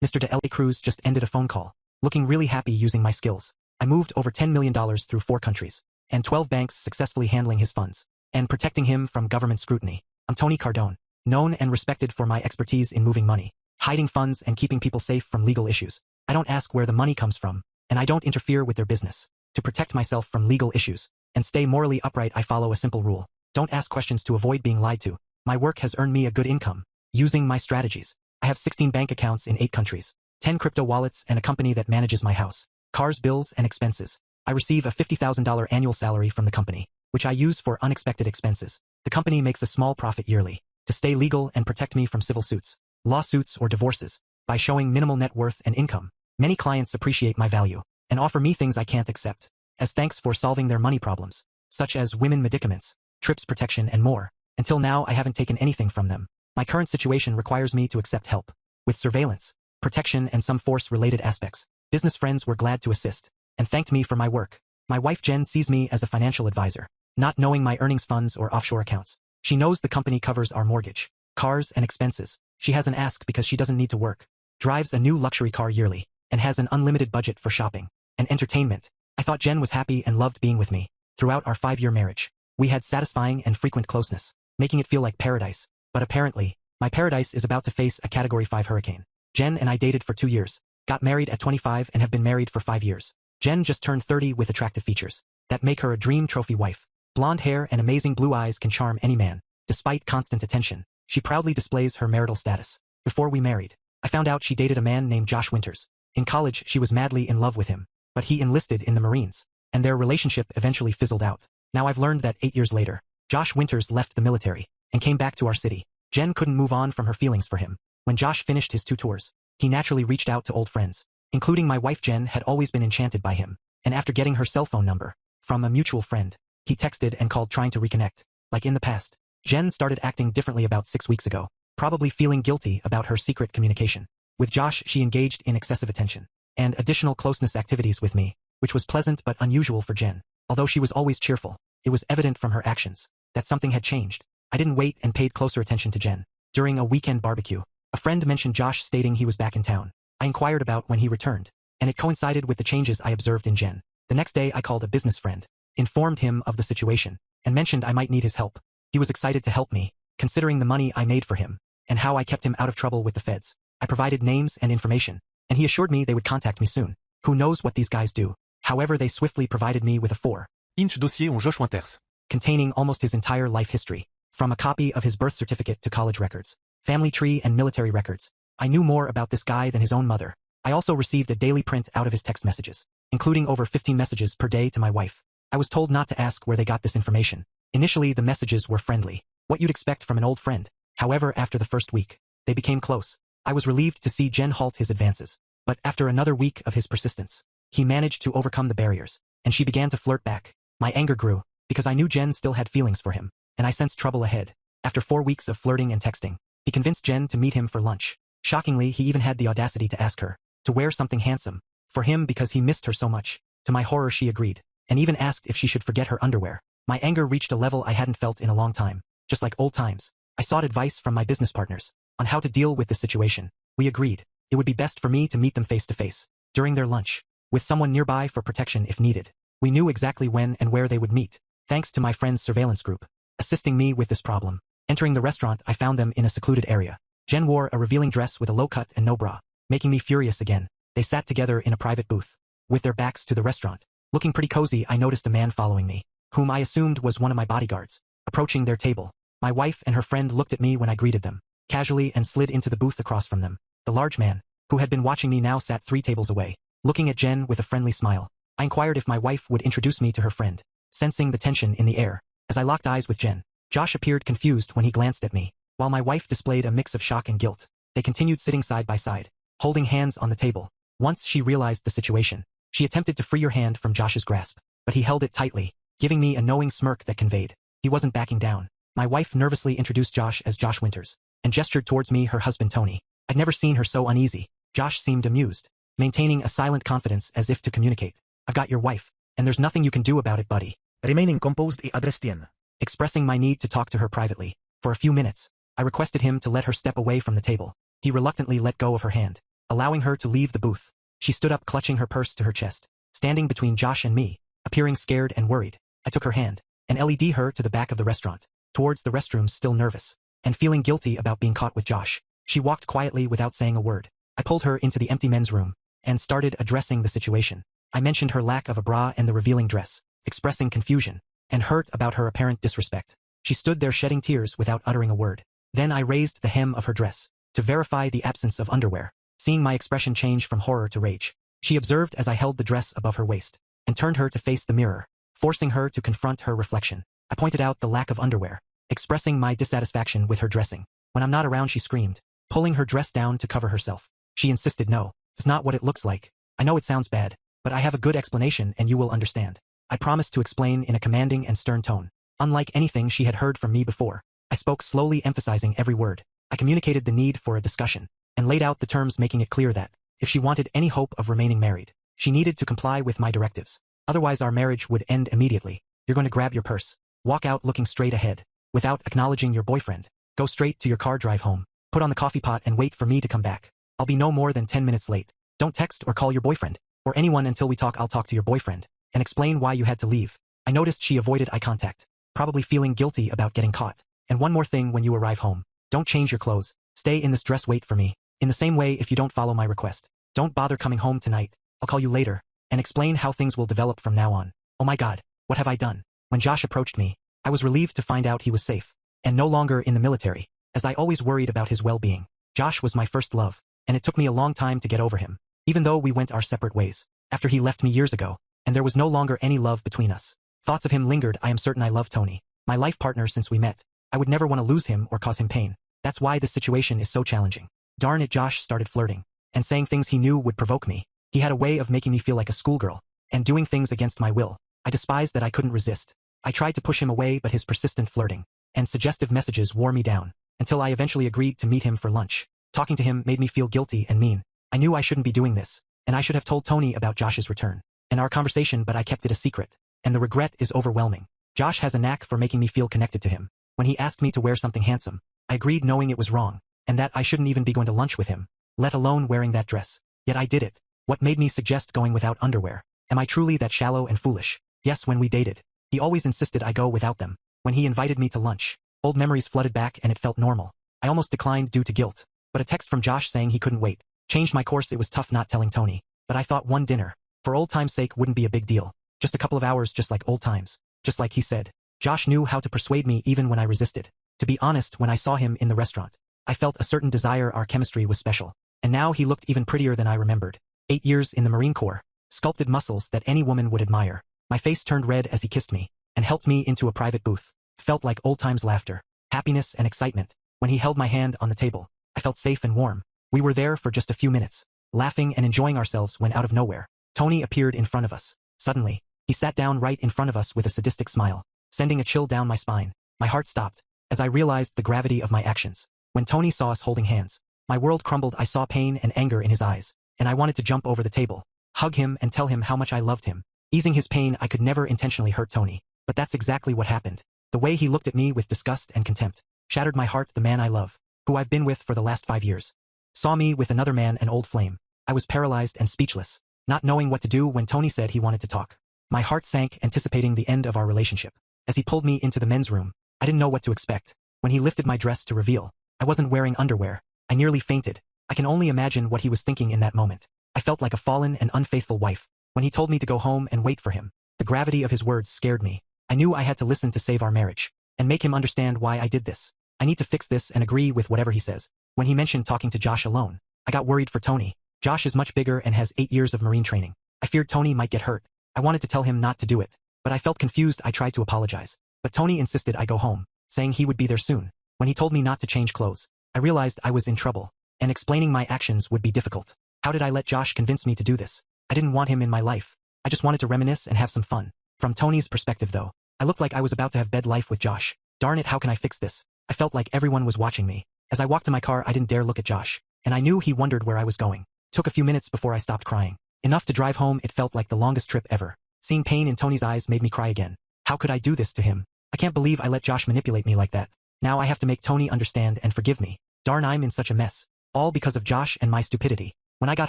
Mr. De La Cruz just ended a phone call, looking really happy using my skills. I moved over $10 million through 4 countries, and 12 banks successfully handling his funds, and protecting him from government scrutiny. I'm Tony Cardone, known and respected for my expertise in moving money, hiding funds and keeping people safe from legal issues. I don't ask where the money comes from, and I don't interfere with their business. To protect myself from legal issues, and stay morally upright, I follow a simple rule. Don't ask questions to avoid being lied to. My work has earned me a good income, using my strategies. I have 16 bank accounts in 8 countries, 10 crypto wallets and a company that manages my house, cars, bills, and expenses. I receive a $50,000 annual salary from the company, which I use for unexpected expenses. The company makes a small profit yearly, to stay legal and protect me from civil suits, lawsuits, or divorces. By showing minimal net worth and income, many clients appreciate my value, and offer me things I can't accept, as thanks for solving their money problems, such as women medicaments, trips protection, and more. Until now, I haven't taken anything from them. My current situation requires me to accept help, with surveillance, protection, and some force-related aspects. Business friends were glad to assist, and thanked me for my work. My wife Jen sees me as a financial advisor, not knowing my earnings, funds, or offshore accounts. She knows the company covers our mortgage, cars, and expenses. She has an ask because she doesn't need to work, drives a new luxury car yearly, and has an unlimited budget for shopping and entertainment. I thought Jen was happy and loved being with me. Throughout our 5-year marriage, we had satisfying and frequent closeness, making it feel like paradise. But apparently, my paradise is about to face a Category 5 hurricane. Jen and I dated for 2 years, got married at 25, and have been married for 5 years. Jen just turned 30 with attractive features that make her a dream trophy wife. Blonde hair and amazing blue eyes can charm any man. Despite constant attention, she proudly displays her marital status. Before we married, I found out she dated a man named Josh Winters. In college, she was madly in love with him, but he enlisted in the Marines, and their relationship eventually fizzled out. Now I've learned that 8 years later, Josh Winters left the military and came back to our city. Jen couldn't move on from her feelings for him. When Josh finished his 2 tours, he naturally reached out to old friends, including my wife. Jen had always been enchanted by him, and after getting her cell phone number from a mutual friend, he texted and called trying to reconnect. Like in the past, Jen started acting differently about 6 weeks ago, probably feeling guilty about her secret communication. With Josh, she engaged in excessive attention and additional closeness activities with me, which was pleasant but unusual for Jen. Although she was always cheerful, it was evident from her actions that something had changed. I didn't wait and paid closer attention to Jen. During a weekend barbecue, a friend mentioned Josh, stating he was back in town. I inquired about when he returned, and it coincided with the changes I observed in Jen. The next day, I called a business friend, informed him of the situation, and mentioned I might need his help. He was excited to help me, considering the money I made for him, and how I kept him out of trouble with the feds. I provided names and information, and he assured me they would contact me soon. Who knows what these guys do? However, they swiftly provided me with a 4-inch dossier on Josh Winters, containing almost his entire life history, from a copy of his birth certificate to college records, family tree, and military records. I knew more about this guy than his own mother. I also received a daily print out of his text messages, including over 15 messages per day to my wife. I was told not to ask where they got this information. Initially, the messages were friendly, what you'd expect from an old friend. However, after the first week, they became close. I was relieved to see Jen halt his advances, but after another week of his persistence, he managed to overcome the barriers, and she began to flirt back. My anger grew, because I knew Jen still had feelings for him, and I sensed trouble ahead. After 4 weeks of flirting and texting, he convinced Jen to meet him for lunch. Shockingly, he even had the audacity to ask her to wear something handsome for him because he missed her so much. To my horror, she agreed, and even asked if she should forget her underwear. My anger reached a level I hadn't felt in a long time. Just like old times, I sought advice from my business partners on how to deal with the situation. We agreed it would be best for me to meet them face to face during their lunch, with someone nearby for protection if needed. We knew exactly when and where they would meet, thanks to my friend's surveillance group, assisting me with this problem. Entering the restaurant, I found them in a secluded area. Jen wore a revealing dress with a low cut and no bra, making me furious again. They sat together in a private booth, with their backs to the restaurant. Looking pretty cozy, I noticed a man following me, whom I assumed was one of my bodyguards, approaching their table. My wife and her friend looked at me when I greeted them, casually, and slid into the booth across from them. The large man, who had been watching me, now sat 3 tables away, looking at Jen with a friendly smile. I inquired if my wife would introduce me to her friend, sensing the tension in the air. As I locked eyes with Jen, Josh appeared confused when he glanced at me, while my wife displayed a mix of shock and guilt. They continued sitting side by side, holding hands on the table. Once she realized the situation, she attempted to free her hand from Josh's grasp, but he held it tightly, giving me a knowing smirk that conveyed he wasn't backing down. My wife nervously introduced Josh as Josh Winters, and gestured towards me, her husband Tony. I'd never seen her so uneasy. Josh seemed amused, maintaining a silent confidence as if to communicate. I've got your wife, and there's nothing you can do about it, buddy. Remaining composed y adrestien. Expressing my need to talk to her privately. For a few minutes, I requested him to let her step away from the table. He reluctantly let go of her hand, allowing her to leave the booth. She stood up clutching her purse to her chest, standing between Josh and me, appearing scared and worried. I took her hand and led her to the back of the restaurant, towards the restrooms, still nervous and feeling guilty about being caught with Josh. She walked quietly without saying a word. I pulled her into the empty men's room and started addressing the situation. I mentioned her lack of a bra and the revealing dress, expressing confusion and hurt about her apparent disrespect. She stood there shedding tears without uttering a word. Then I raised the hem of her dress to verify the absence of underwear. Seeing my expression change from horror to rage, she observed as I held the dress above her waist and turned her to face the mirror, forcing her to confront her reflection. I pointed out the lack of underwear, expressing my dissatisfaction with her dressing. When I'm not around, she screamed, pulling her dress down to cover herself. She insisted, no, it's not what it looks like. I know it sounds bad, but I have a good explanation and you will understand. I promised to explain in a commanding and stern tone. Unlike anything she had heard from me before, I spoke slowly, emphasizing every word. I communicated the need for a discussion and laid out the terms, making it clear that, if she wanted any hope of remaining married, she needed to comply with my directives. Otherwise our marriage would end immediately. You're going to grab your purse, walk out looking straight ahead, without acknowledging your boyfriend, go straight to your car, drive home, put on the coffee pot and wait for me to come back. I'll be no more than 10 minutes late. Don't text or call your boyfriend, or anyone until we talk. I'll talk to your boyfriend and explain why you had to leave. I noticed she avoided eye contact, probably feeling guilty about getting caught. And one more thing, when you arrive home, don't change your clothes. Stay in this dress, wait for me. In the same way, if you don't follow my request, don't bother coming home tonight. I'll call you later and explain how things will develop from now on. Oh my God, what have I done? When Josh approached me, I was relieved to find out he was safe and no longer in the military, as I always worried about his well-being. Josh was my first love, and it took me a long time to get over him, even though we went our separate ways after he left me years ago, and there was no longer any love between us. Thoughts of him lingered. I am certain I love Tony, my life partner since we met. I would never want to lose him or cause him pain. That's why this situation is so challenging. Darn it, Josh started flirting and saying things he knew would provoke me. He had a way of making me feel like a schoolgirl and doing things against my will. I despised that I couldn't resist. I tried to push him away, but his persistent flirting and suggestive messages wore me down until I eventually agreed to meet him for lunch. Talking to him made me feel guilty and mean. I knew I shouldn't be doing this, and I should have told Tony about Josh's return and our conversation, but I kept it a secret, and the regret is overwhelming. Josh has a knack for making me feel connected to him. When he asked me to wear something handsome, I agreed, knowing it was wrong, and that I shouldn't even be going to lunch with him, let alone wearing that dress. Yet I did it. What made me suggest going without underwear? Am I truly that shallow and foolish? Yes, when we dated, he always insisted I go without them. When he invited me to lunch, old memories flooded back and it felt normal. I almost declined due to guilt, but a text from Josh saying he couldn't wait changed my course. It was tough not telling Tony, but I thought one dinner, for old time's sake, wouldn't be a big deal. Just a couple of hours, just like old times. Just like he said. Josh knew how to persuade me even when I resisted. To be honest, when I saw him in the restaurant, I felt a certain desire. Our chemistry was special. And now he looked even prettier than I remembered. 8 years in the Marine Corps, sculpted muscles that any woman would admire. My face turned red as he kissed me and helped me into a private booth. It felt like old times, laughter, happiness and excitement. When he held my hand on the table, I felt safe and warm. We were there for just a few minutes, laughing and enjoying ourselves, when out of nowhere, Tony appeared in front of us. Suddenly, he sat down right in front of us with a sadistic smile, sending a chill down my spine. My heart stopped as I realized the gravity of my actions. When Tony saw us holding hands, my world crumbled. I saw pain and anger in his eyes, and I wanted to jump over the table, hug him and tell him how much I loved him. Easing his pain, I could never intentionally hurt Tony, but that's exactly what happened. The way he looked at me with disgust and contempt shattered my heart. The man I love, who I've been with for the last 5 years, saw me with another man, an old flame. I was paralyzed and speechless, not knowing what to do. When Tony said he wanted to talk, my heart sank, anticipating the end of our relationship. As he pulled me into the men's room, I didn't know what to expect. When he lifted my dress to reveal I wasn't wearing underwear, I nearly fainted. I can only imagine what he was thinking in that moment. I felt like a fallen and unfaithful wife. When he told me to go home and wait for him, the gravity of his words scared me. I knew I had to listen to save our marriage and make him understand why I did this. I need to fix this and agree with whatever he says. When he mentioned talking to Josh alone, I got worried for Tony. Josh is much bigger and has 8 years of Marine training. I feared Tony might get hurt. I wanted to tell him not to do it, but I felt confused. I tried to apologize, but Tony insisted I go home, saying he would be there soon. When he told me not to change clothes, I realized I was in trouble, and explaining my actions would be difficult. How did I let Josh convince me to do this? I didn't want him in my life. I just wanted to reminisce and have some fun. From Tony's perspective though, I looked like I was about to have bed life with Josh. Darn it, how can I fix this? I felt like everyone was watching me. As I walked to my car, I didn't dare look at Josh, and I knew he wondered where I was going. It took a few minutes before I stopped crying. Enough to drive home. It felt like the longest trip ever. Seeing pain in Tony's eyes made me cry again. How could I do this to him? I can't believe I let Josh manipulate me like that. Now I have to make Tony understand and forgive me. Darn, I'm in such a mess. All because of Josh and my stupidity. When I got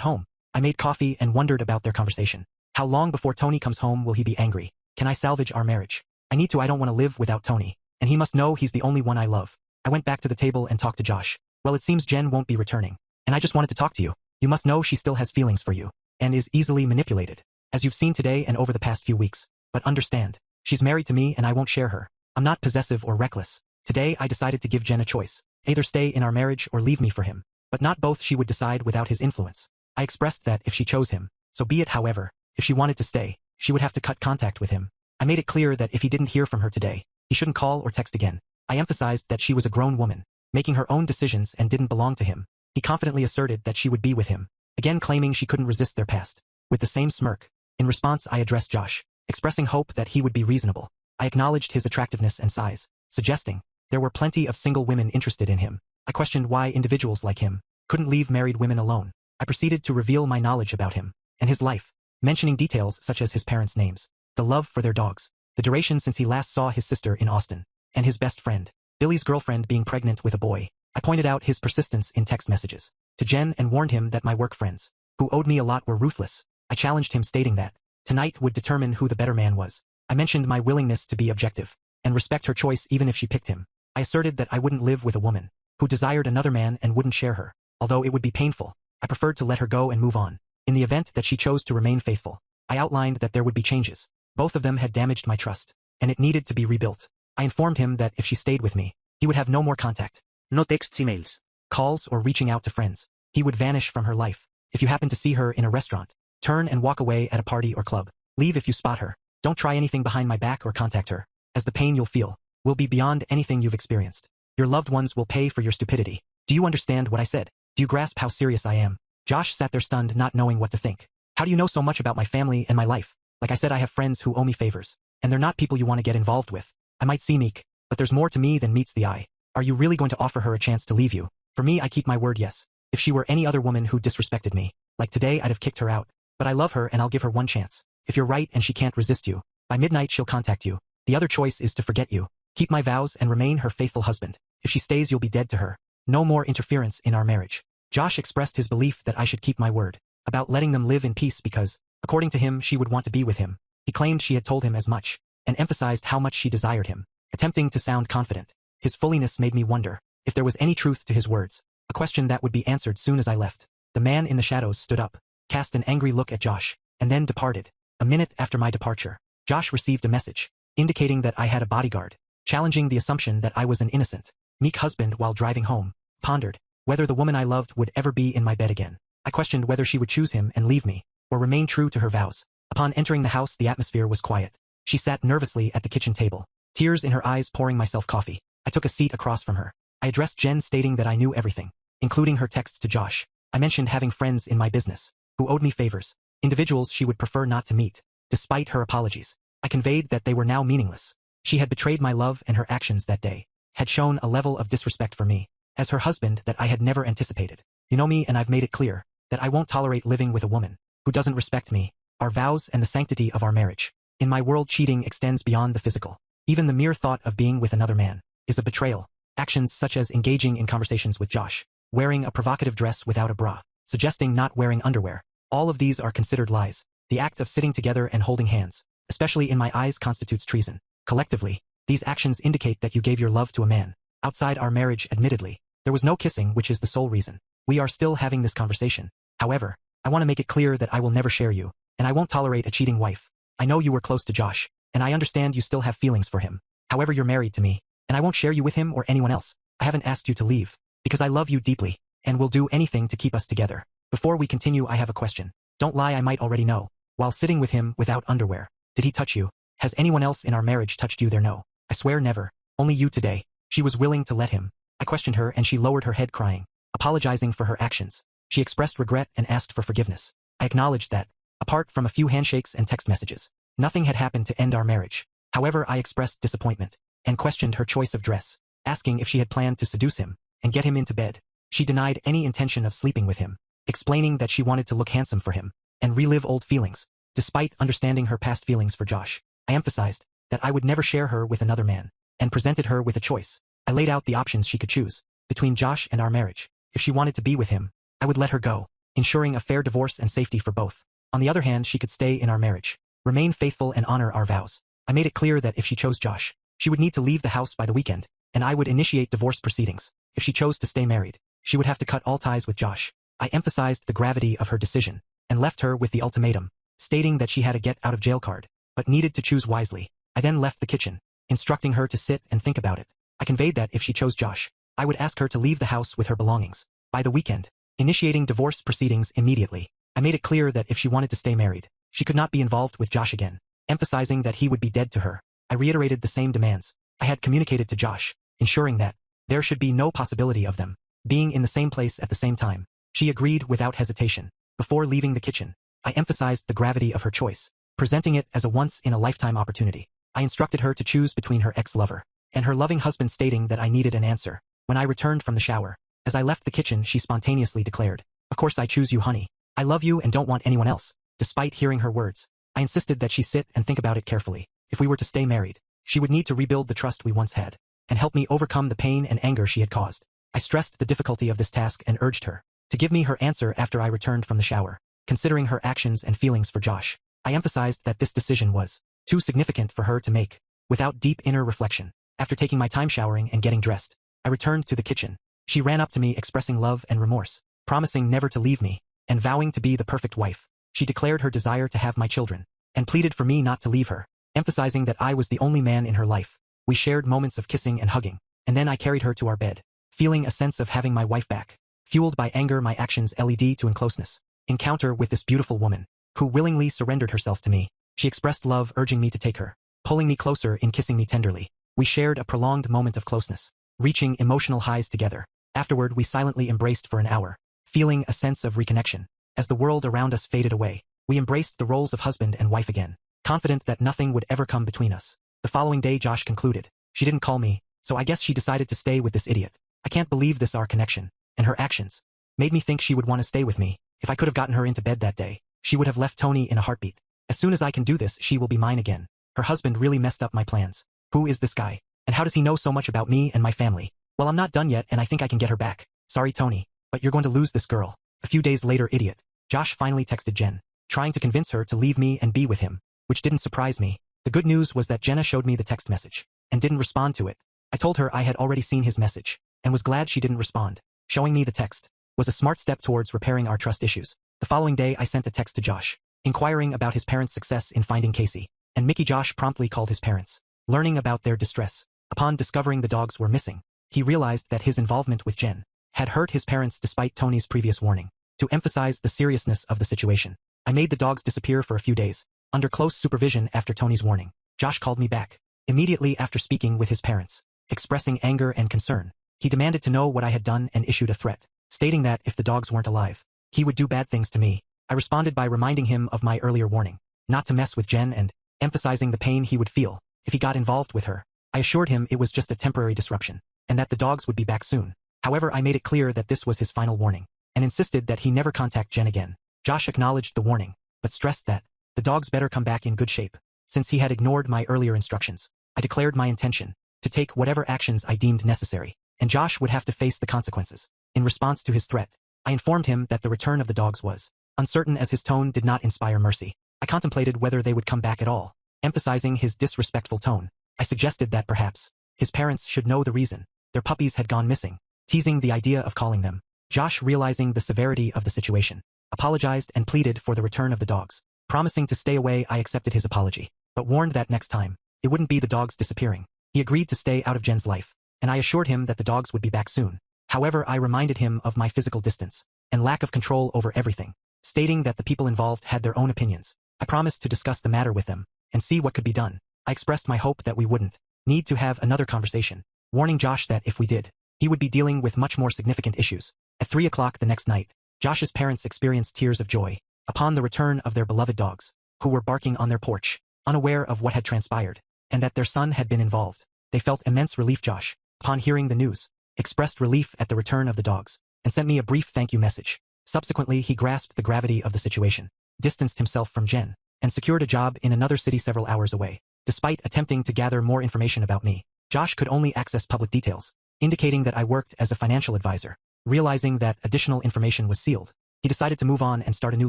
home, I made coffee and wondered about their conversation. How long before Tony comes home will he be angry? Can I salvage our marriage? I need to. I don't want to live without Tony. And he must know he's the only one I love. I went back to the table and talked to Josh. Well, it seems Jen won't be returning. And I just wanted to talk to you. You must know she still has feelings for you. And is easily manipulated. As you've seen today and over the past few weeks. But understand. She's married to me and I won't share her. I'm not possessive or reckless. Today I decided to give Jen a choice. Either stay in our marriage or leave me for him. But not both. She would decide without his influence. I expressed that if she chose him, so be it. However, if she wanted to stay, she would have to cut contact with him. I made it clear that if he didn't hear from her today, he shouldn't call or text again. I emphasized that she was a grown woman, making her own decisions and didn't belong to him. He confidently asserted that she would be with him, again claiming she couldn't resist their past. With the same smirk, in response I addressed Josh, expressing hope that he would be reasonable. I acknowledged his attractiveness and size, suggesting there were plenty of single women interested in him. I questioned why individuals like him couldn't leave married women alone. I proceeded to reveal my knowledge about him and his life, mentioning details such as his parents' names, the love for their dogs, the duration since he last saw his sister in Austin, and his best friend, Billy's girlfriend, being pregnant with a boy. I pointed out his persistence in text messages to Jen and warned him that my work friends, who owed me a lot, were ruthless. I challenged him, stating that tonight would determine who the better man was. I mentioned my willingness to be objective and respect her choice even if she picked him. I asserted that I wouldn't live with a woman who desired another man and wouldn't share her. Although it would be painful, I preferred to let her go and move on. In the event that she chose to remain faithful, I outlined that there would be changes. Both of them had damaged my trust, and it needed to be rebuilt. I informed him that if she stayed with me, he would have no more contact. No texts, emails, calls, or reaching out to friends. He would vanish from her life. If you happen to see her in a restaurant, turn and walk away at a party or club. Leave if you spot her. Don't try anything behind my back or contact her, as the pain you'll feel will be beyond anything you've experienced. Your loved ones will pay for your stupidity. Do you understand what I said? Do you grasp how serious I am? Josh sat there stunned, not knowing what to think. How do you know so much about my family and my life? Like I said, I have friends who owe me favors, and they're not people you want to get involved with. I might seem meek, but there's more to me than meets the eye. Are you really going to offer her a chance to leave you? For me, I keep my word, yes. If she were any other woman who disrespected me, like today, I'd have kicked her out. But I love her and I'll give her one chance. If you're right and she can't resist you, by midnight she'll contact you. The other choice is to forget you. Keep my vows and remain her faithful husband. If she stays, you'll be dead to her. No more interference in our marriage. Josh expressed his belief that I should keep my word about letting them live in peace because, according to him, she would want to be with him. He claimed she had told him as much, and emphasized how much she desired him, attempting to sound confident. His fulliness made me wonder if there was any truth to his words, a question that would be answered soon as I left. The man in the shadows stood up, cast an angry look at Josh, and then departed. A minute after my departure, Josh received a message, indicating that I had a bodyguard, challenging the assumption that I was an innocent, meek husband. While driving home, pondered whether the woman I loved would ever be in my bed again. I questioned whether she would choose him and leave me, or remain true to her vows. Upon entering the house, the atmosphere was quiet. She sat nervously at the kitchen table, tears in her eyes, pouring myself coffee. I took a seat across from her. I addressed Jen, stating that I knew everything, including her texts to Josh. I mentioned having friends in my business who owed me favors, individuals she would prefer not to meet. Despite her apologies, I conveyed that they were now meaningless. She had betrayed my love, and her actions that day had shown a level of disrespect for me as her husband that I had never anticipated. You know me, and I've made it clear that I won't tolerate living with a woman who doesn't respect me, our vows, and the sanctity of our marriage. In my world, cheating extends beyond the physical. Even the mere thought of being with another man is a betrayal. Actions such as engaging in conversations with Josh, wearing a provocative dress without a bra, suggesting not wearing underwear, all of these are considered lies. The act of sitting together and holding hands, especially in my eyes, constitutes treason. Collectively, these actions indicate that you gave your love to a man outside our marriage. Admittedly, there was no kissing, which is the sole reason we are still having this conversation. However, I want to make it clear that I will never share you, and I won't tolerate a cheating wife. I know you were close to Josh, and I understand you still have feelings for him. However, you're married to me, and I won't share you with him or anyone else. I haven't asked you to leave, because I love you deeply, and will do anything to keep us together. Before we continue, I have a question. Don't lie, I might already know. While sitting with him without underwear, did he touch you? Has anyone else in our marriage touched you there? No. I swear never. Only you today. She was willing to let him. I questioned her and she lowered her head, crying, apologizing for her actions. She expressed regret and asked for forgiveness. I acknowledged that, apart from a few handshakes and text messages, nothing had happened to end our marriage. However, I expressed disappointment and questioned her choice of dress, asking if she had planned to seduce him and get him into bed. She denied any intention of sleeping with him, explaining that she wanted to look handsome for him and relive old feelings. Despite understanding her past feelings for Josh, I emphasized that I would never share her with another man, and presented her with a choice. I laid out the options she could choose between Josh and our marriage. If she wanted to be with him, I would let her go. ensuring a fair divorce and safety for both. On the other hand, she could stay in our marriage, remain faithful and honor our vows. I made it clear that if she chose Josh, she would need to leave the house by the weekend, and I would initiate divorce proceedings. If she chose to stay married, she would have to cut all ties with Josh. I emphasized the gravity of her decision, and left her with the ultimatum, stating that she had a get-out-of-jail card, but needed to choose wisely. I then left the kitchen, instructing her to sit and think about it. I conveyed that if she chose Josh, I would ask her to leave the house with her belongings by the weekend, initiating divorce proceedings immediately. I made it clear that if she wanted to stay married, she could not be involved with Josh again, emphasizing that he would be dead to her. I reiterated the same demands I had communicated to Josh, ensuring that there should be no possibility of them being in the same place at the same time. She agreed without hesitation. Before leaving the kitchen, I emphasized the gravity of her choice, presenting it as a once-in-a-lifetime opportunity. I instructed her to choose between her ex-lover and her loving husband, stating that I needed an answer. When I returned from the shower, as I left the kitchen, she spontaneously declared, "Of course I choose you, honey. I love you and don't want anyone else." Despite hearing her words, I insisted that she sit and think about it carefully. If we were to stay married, she would need to rebuild the trust we once had, and help me overcome the pain and anger she had caused. I stressed the difficulty of this task and urged her to give me her answer after I returned from the shower. Considering her actions and feelings for Josh, I emphasized that this decision was too significant for her to make without deep inner reflection. After taking my time showering and getting dressed, I returned to the kitchen. She ran up to me expressing love and remorse, promising never to leave me, and vowing to be the perfect wife. She declared her desire to have my children, and pleaded for me not to leave her, emphasizing that I was the only man in her life. We shared moments of kissing and hugging, and then I carried her to our bed, feeling a sense of having my wife back. Fueled by anger, my actions led to a closeness encounter with this beautiful woman, who willingly surrendered herself to me. She expressed love, urging me to take her, pulling me closer and kissing me tenderly. We shared a prolonged moment of closeness, reaching emotional highs together. Afterward, we silently embraced for an hour, feeling a sense of reconnection. As the world around us faded away, we embraced the roles of husband and wife again, confident that nothing would ever come between us. The following day, Josh concluded, "She didn't call me, so I guess she decided to stay with this idiot. I can't believe this, our connection, and her actions made me think she would want to stay with me. If I could have gotten her into bed that day, she would have left Tony in a heartbeat. As soon as I can do this, she will be mine again. Her husband really messed up my plans. Who is this guy? And how does he know so much about me and my family? Well, I'm not done yet, and I think I can get her back. Sorry, Tony, but you're going to lose this girl." A few days later, idiot Josh finally texted Jen, trying to convince her to leave me and be with him, which didn't surprise me. The good news was that Jenna showed me the text message and didn't respond to it. I told her I had already seen his message and was glad she didn't respond. Showing me the text was a smart step towards repairing our trust issues. The following day, I sent a text to Josh, inquiring about his parents' success in finding Casey and Mickey. Josh promptly called his parents, learning about their distress. Upon discovering the dogs were missing, he realized that his involvement with Jen had hurt his parents despite Tony's previous warning. To emphasize the seriousness of the situation, I made the dogs disappear for a few days, under close supervision. After Tony's warning, Josh called me back immediately after speaking with his parents, expressing anger and concern. He demanded to know what I had done and issued a threat, stating that if the dogs weren't alive, he would do bad things to me. I responded by reminding him of my earlier warning, not to mess with Jen, and emphasizing the pain he would feel if he got involved with her. I assured him it was just a temporary disruption, and that the dogs would be back soon. However, I made it clear that this was his final warning, and insisted that he never contact Jen again. Josh acknowledged the warning, but stressed that the dogs better come back in good shape. Since he had ignored my earlier instructions, I declared my intention to take whatever actions I deemed necessary, and Josh would have to face the consequences. In response to his threat, I informed him that the return of the dogs was uncertain, as his tone did not inspire mercy. I contemplated whether they would come back at all. Emphasizing his disrespectful tone, I suggested that perhaps his parents should know the reason their puppies had gone missing, teasing the idea of calling them. Josh, realizing the severity of the situation, apologized and pleaded for the return of the dogs. Promising to stay away, I accepted his apology, but warned that next time, it wouldn't be the dogs disappearing. He agreed to stay out of Jen's life, and I assured him that the dogs would be back soon. However, I reminded him of my physical distance and lack of control over everything, stating that the people involved had their own opinions. I promised to discuss the matter with them and see what could be done. I expressed my hope that we wouldn't need to have another conversation, warning Josh that if we did, he would be dealing with much more significant issues. At 3 o'clock the next night, Josh's parents experienced tears of joy upon the return of their beloved dogs, who were barking on their porch, unaware of what had transpired, and that their son had been involved. They felt immense relief. Josh, upon hearing the news, expressed relief at the return of the dogs, and sent me a brief thank you message. Subsequently, he grasped the gravity of the situation, distanced himself from Jen, and secured a job in another city several hours away. Despite attempting to gather more information about me, Josh could only access public details, indicating that I worked as a financial advisor. Realizing that additional information was sealed, He decided to move on and start a new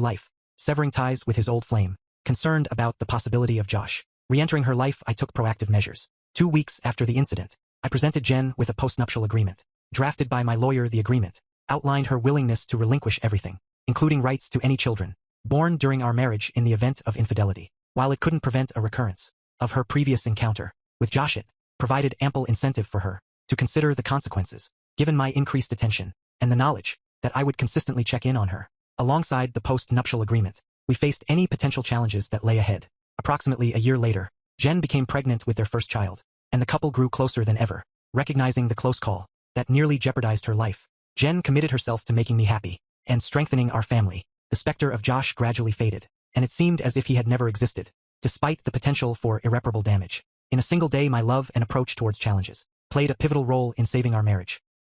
life, severing ties with his old flame. Concerned about the possibility of Josh re-entering her life, I took proactive measures. 2 weeks after the incident, I presented Jen with a postnuptial agreement. Drafted by my lawyer, the agreement outlined her willingness to relinquish everything, including rights to any children born during our marriage in the event of infidelity. While it couldn't prevent a recurrence of her previous encounter with Josh, it provided ample incentive for her to consider the consequences, given my increased attention and the knowledge that I would consistently check in on her. Alongside the post-nuptial agreement, we faced any potential challenges that lay ahead. Approximately a year later, Jen became pregnant with their first child, and the couple grew closer than ever. Recognizing the close call that nearly jeopardized her life, Jen committed herself to making me happy and strengthening our family. The specter of Josh gradually faded, and it seemed as if he had never existed, despite the potential for irreparable damage. In a single day, my love and approach towards challenges played a pivotal role in saving our marriage.